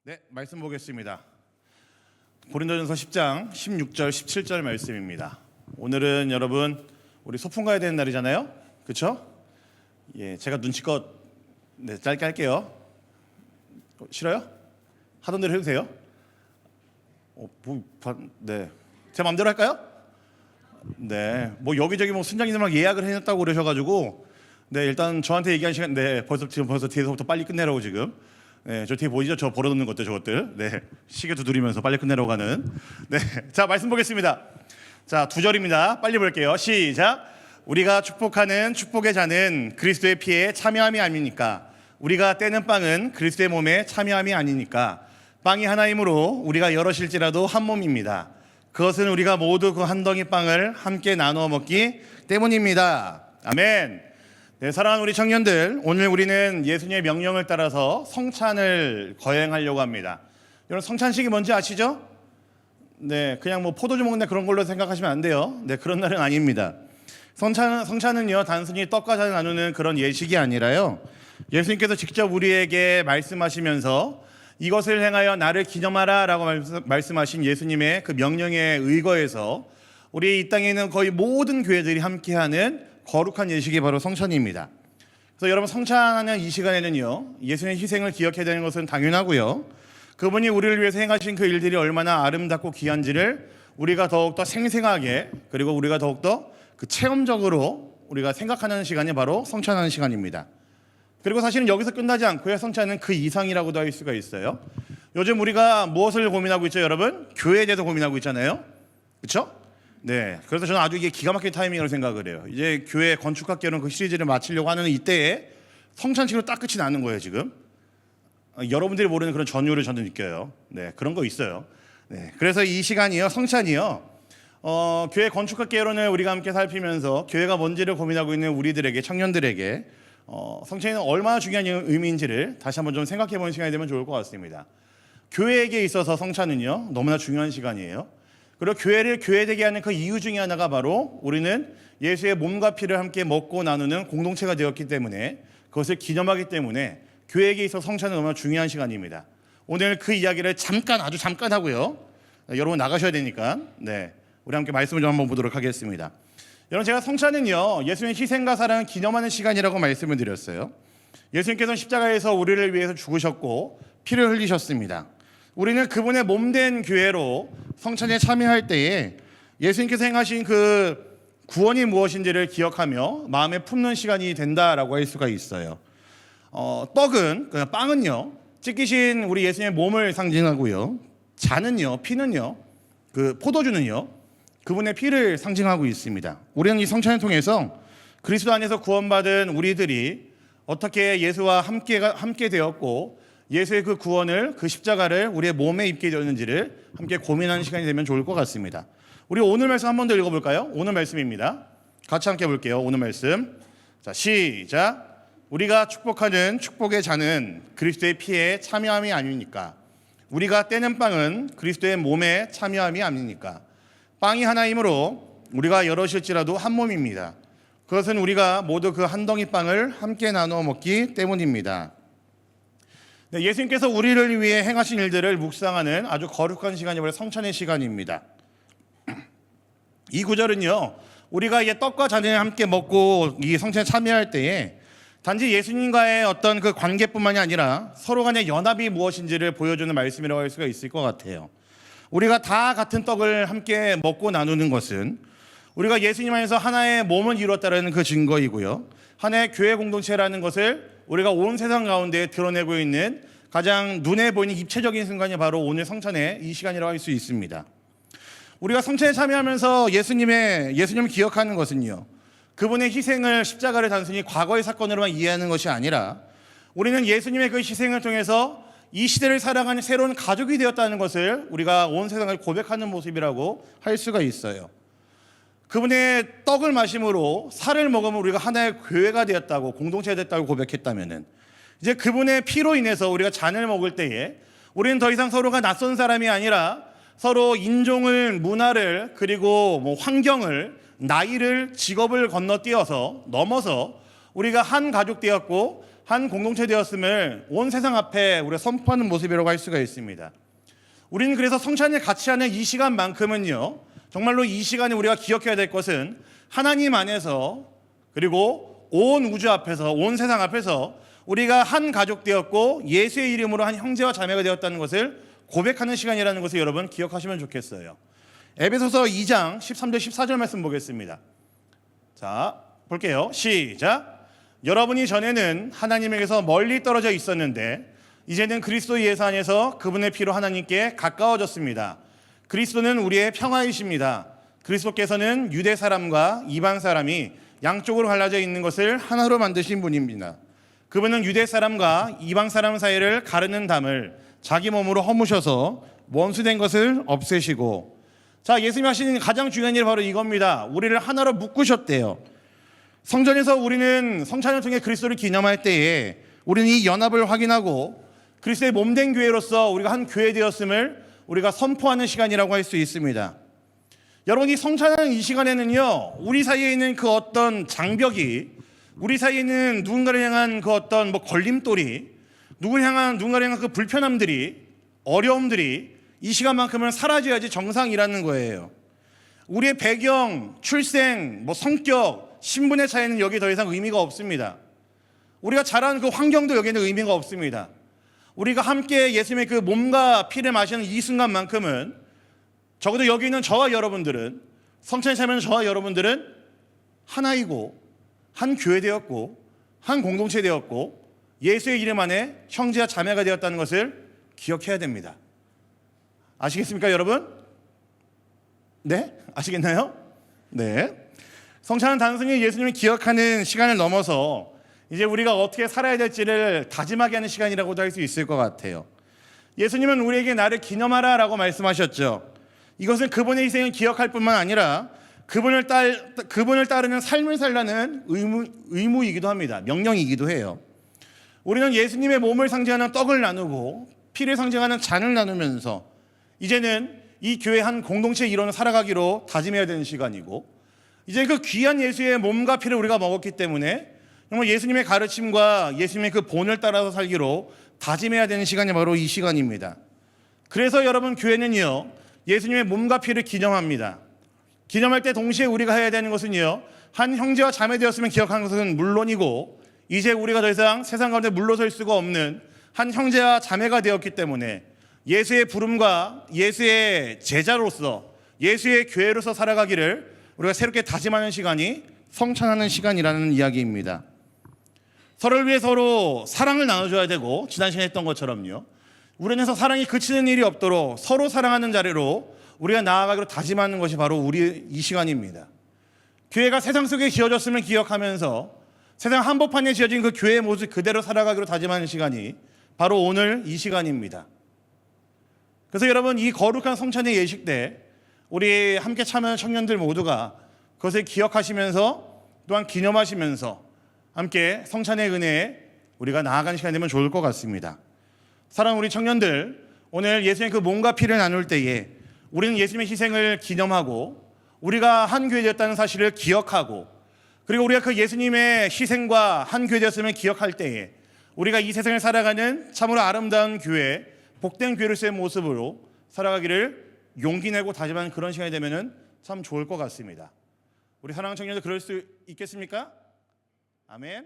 네, 말씀 보겠습니다. 고린도전서 10장 16절 17절 말씀입니다. 오늘은 여러분 우리 소풍 가야 되는 날이잖아요. 그렇죠? 예, 제가 눈치껏 짧게 할게요. 싫어요? 하던 대로 해도 돼요? 네, 제 마음대로 할까요? 네, 뭐 여기저기 뭐 순장님들만 예약을 해놨다고 그러셔가지고 네, 일단 저한테 얘기한 시간 벌써 뒤에서부터 빨리 끝내라고 지금. 네, 저 뒤에 보이죠? 저 벌어놓는 것들 저것들. 네, 시계 두드리면서 빨리 끝내라고 하는. 네, 자 말씀 보겠습니다. 자 2절입니다. 빨리 볼게요. 시작. 우리가 축복하는 축복의 잔은 그리스도의 피에 참여함이 아닙니까? 우리가 떼는 빵은 그리스도의 몸에 참여함이 아니니까. 빵이 하나이므로 우리가 여럿일지라도 한 몸입니다. 그것은 우리가 모두 그 한 덩이 빵을 함께 나누어 먹기 때문입니다. 아멘. 네, 사랑하는 우리 청년들, 오늘 우리는 예수님의 명령을 따라서 성찬을 거행하려고 합니다. 여러분 성찬식이 뭔지 아시죠? 네, 그냥 뭐 포도주 먹는 그런 걸로 생각하시면 안 돼요. 네, 그런 날은 아닙니다. 성찬은요 단순히 떡과 잔을 나누는 그런 예식이 아니라요, 예수님께서 직접 우리에게 말씀하시면서 이것을 행하여 나를 기념하라 라고 말씀하신 예수님의 그 명령에 의거해서 우리 이 땅에 있는 거의 모든 교회들이 함께하는 거룩한 예식이 바로 성찬입니다. 그래서 여러분 성찬하는 이 시간에는요, 예수님의 희생을 기억해야 되는 것은 당연하고요, 그분이 우리를 위해서 행하신 그 일들이 얼마나 아름답고 귀한지를 우리가 더욱더 생생하게, 그리고 우리가 더욱더 그 체험적으로 우리가 생각하는 시간이 바로 성찬하는 시간입니다. 그리고 사실은 여기서 끝나지 않고요, 성찬은 그 이상이라고도 할 수가 있어요. 요즘 우리가 무엇을 고민하고 있죠, 여러분? 교회에 대해서 고민하고 있잖아요. 그렇죠? 네, 그래서 저는 아주 이게 기가 막힌 타이밍이라고 생각을 해요. 이제 교회 건축학개론 그 시리즈를 마치려고 하는 이때에 성찬식으로 딱 끝이 나는 거예요 지금. 여러분들이 모르는 그런 전율을 저는 느껴요. 네, 그런 거 있어요. 네, 그래서 이 시간이요, 성찬이요, 교회 건축학개론을 우리가 함께 살피면서 교회가 뭔지를 고민하고 있는 우리들에게, 청년들에게 성찬이 얼마나 중요한 의미인지를 다시 한번 좀 생각해보는 시간이 되면 좋을 것 같습니다. 교회에게 있어서 성찬은요 너무나 중요한 시간이에요. 그리고 교회를 교회되게 하는 그 이유 중에 하나가 바로 우리는 예수의 몸과 피를 함께 먹고 나누는 공동체가 되었기 때문에, 그것을 기념하기 때문에 교회에게 있어서 성찬은 너무나 중요한 시간입니다. 오늘 그 이야기를 아주 잠깐 하고요, 여러분 나가셔야 되니까 네, 우리 함께 말씀을 좀 한번 보도록 하겠습니다. 여러분, 제가 성찬은요 예수님의 희생과 사랑을 기념하는 시간이라고 말씀을 드렸어요. 예수님께서는 십자가에서 우리를 위해서 죽으셨고 피를 흘리셨습니다. 우리는 그분의 몸된 교회로 성찬에 참여할 때에 예수님께서 행하신 그 구원이 무엇인지를 기억하며 마음에 품는 시간이 된다라고 할 수가 있어요. 떡은, 빵은요 찢기신 우리 예수님의 몸을 상징하고요, 잔은요, 피는요, 그 포도주는요 그분의 피를 상징하고 있습니다. 우리는 이 성찬을 통해서 그리스도 안에서 구원받은 우리들이 어떻게 예수와 함께 되었고 예수의 그 구원을, 그 십자가를 우리의 몸에 입게 되었는지를 함께 고민하는 시간이 되면 좋을 것 같습니다. 우리 오늘 말씀 한 번 더 읽어볼까요? 오늘 말씀입니다. 같이 함께 볼게요. 오늘 말씀. 자, 시작. 우리가 축복하는 축복의 잔은 그리스도의 피에 참여함이 아닙니까? 우리가 떼는 빵은 그리스도의 몸에 참여함이 아닙니까? 빵이 하나이므로 우리가 여럿일지라도 한 몸입니다. 그것은 우리가 모두 그 한 덩이 빵을 함께 나누어 먹기 때문입니다. 네, 예수님께서 우리를 위해 행하신 일들을 묵상하는 아주 거룩한 시간이 바로 성찬의 시간입니다. 이 구절은요, 우리가 이 떡과 잔을 함께 먹고 이 성찬에 참여할 때에 단지 예수님과의 어떤 그 관계뿐만이 아니라 서로 간의 연합이 무엇인지를 보여주는 말씀이라고 할 수가 있을 것 같아요. 우리가 다 같은 떡을 함께 먹고 나누는 것은 우리가 예수님 안에서 하나의 몸을 이루었다는 그 증거이고요, 하나의 교회 공동체라는 것을 우리가 온 세상 가운데 드러내고 있는 가장 눈에 보이는 입체적인 순간이 바로 오늘 성찬의 이 시간이라고 할 수 있습니다. 우리가 성찬에 참여하면서 예수님을 기억하는 것은요, 그분의 희생을, 십자가를 단순히 과거의 사건으로만 이해하는 것이 아니라 우리는 예수님의 그 희생을 통해서 이 시대를 살아가는 새로운 가족이 되었다는 것을 우리가 온 세상을 고백하는 모습이라고 할 수가 있어요. 그분의 떡을 마심으로, 살을 먹으면 우리가 하나의 교회가 되었다고, 공동체가 됐다고 고백했다면은, 이제 그분의 피로 인해서 우리가 잔을 먹을 때에 우리는 더 이상 서로가 낯선 사람이 아니라 서로 인종을, 문화를, 그리고 뭐 환경을, 나이를, 직업을 넘어서 우리가 한 가족 되었고 한 공동체 되었음을 온 세상 앞에 우리가 선포하는 모습이라고 할 수가 있습니다. 우리는 그래서 성찬을 같이 하는 이 시간만큼은요, 정말로 이 시간에 우리가 기억해야 될 것은 하나님 안에서, 그리고 온 우주 앞에서, 온 세상 앞에서 우리가 한 가족 되었고 예수의 이름으로 한 형제와 자매가 되었다는 것을 고백하는 시간이라는 것을 여러분 기억하시면 좋겠어요. 에베소서 2장 13절 14절 말씀 보겠습니다. 자, 볼게요. 시작. 여러분이 전에는 하나님에게서 멀리 떨어져 있었는데 이제는 그리스도 예수 안에서 그분의 피로 하나님께 가까워졌습니다. 그리스도는 우리의 평화이십니다. 그리스도께서는 유대 사람과 이방 사람이 양쪽으로 갈라져 있는 것을 하나로 만드신 분입니다. 그분은 유대 사람과 이방 사람 사이를 가르는 담을 자기 몸으로 허무셔서 원수된 것을 없애시고, 자, 예수님이 하시는 가장 중요한 일이 바로 이겁니다. 우리를 하나로 묶으셨대요. 성전에서 우리는 성찬을 통해 그리스도를 기념할 때에 우리는 이 연합을 확인하고 그리스도의 몸된 교회로서 우리가 한 교회 되었음을 우리가 선포하는 시간이라고 할 수 있습니다. 여러분, 이 성찬하는 이 시간에는요, 우리 사이에 있는 그 어떤 장벽이, 우리 사이에 있는 누군가를 향한 그 어떤 걸림돌이, 누군가를 향한 그 불편함들이, 어려움들이 이 시간만큼은 사라져야지 정상이라는 거예요. 우리의 배경, 출생, 성격, 신분의 차이는 여기 더 이상 의미가 없습니다. 우리가 자란 그 환경도 여기는 의미가 없습니다. 우리가 함께 예수님의 그 몸과 피를 마시는 이 순간만큼은 적어도 여기 있는 저와 여러분들은, 성찬에 참여하는 저와 여러분들은 하나이고 한 교회 되었고 한 공동체 되었고 예수의 이름 안에 형제와 자매가 되었다는 것을 기억해야 됩니다. 아시겠습니까, 여러분? 네? 아시겠나요? 네. 성찬은 단순히 예수님을 기억하는 시간을 넘어서 이제 우리가 어떻게 살아야 될지를 다짐하게 하는 시간이라고도 할 수 있을 것 같아요. 예수님은 우리에게 나를 기념하라 라고 말씀하셨죠. 이것은 그분의 희생을 기억할 뿐만 아니라 그분을 따르는 삶을 살라는 의무이기도 합니다. 명령이기도 해요. 우리는 예수님의 몸을 상징하는 떡을 나누고 피를 상징하는 잔을 나누면서 이제는 이 교회 한 공동체의 일원을 살아가기로 다짐해야 되는 시간이고, 이제 그 귀한 예수의 몸과 피를 우리가 먹었기 때문에 정말 예수님의 가르침과 예수님의 그 본을 따라서 살기로 다짐해야 되는 시간이 바로 이 시간입니다. 그래서 여러분, 교회는요, 예수님의 몸과 피를 기념합니다. 기념할 때 동시에 우리가 해야 되는 것은요, 한 형제와 자매 되었으면 기억하는 것은 물론이고, 이제 우리가 더 이상 세상 가운데 물러설 수가 없는 한 형제와 자매가 되었기 때문에 예수의 부름과 예수의 제자로서, 예수의 교회로서 살아가기를 우리가 새롭게 다짐하는 시간이 성찬하는 시간이라는 이야기입니다. 서로를 위해 서로 사랑을 나눠줘야 되고, 지난 시간에 했던 것처럼요, 우리 안에서 사랑이 그치는 일이 없도록 서로 사랑하는 자리로 우리가 나아가기로 다짐하는 것이 바로 우리 이 시간입니다. 교회가 세상 속에 지어졌음을 기억하면서 세상 한복판에 지어진 그 교회의 모습 그대로 살아가기로 다짐하는 시간이 바로 오늘 이 시간입니다. 그래서 여러분, 이 거룩한 성찬의 예식 때 우리 함께 참여하는 청년들 모두가 그것을 기억하시면서 또한 기념하시면서 함께 성찬의 은혜에 우리가 나아가는 시간이 되면 좋을 것 같습니다. 사랑하는 우리 청년들, 오늘 예수님의 그 몸과 피를 나눌 때에 우리는 예수님의 희생을 기념하고 우리가 한 교회 되었다는 사실을 기억하고, 그리고 우리가 그 예수님의 희생과 한 교회 되었음을 기억할 때에 우리가 이 세상을 살아가는 참으로 아름다운 교회, 복된 교회로서의 모습으로 살아가기를 용기 내고 다짐하는 그런 시간이 되면 참 좋을 것 같습니다. 우리 사랑하는 청년들, 그럴 수 있겠습니까? 아멘.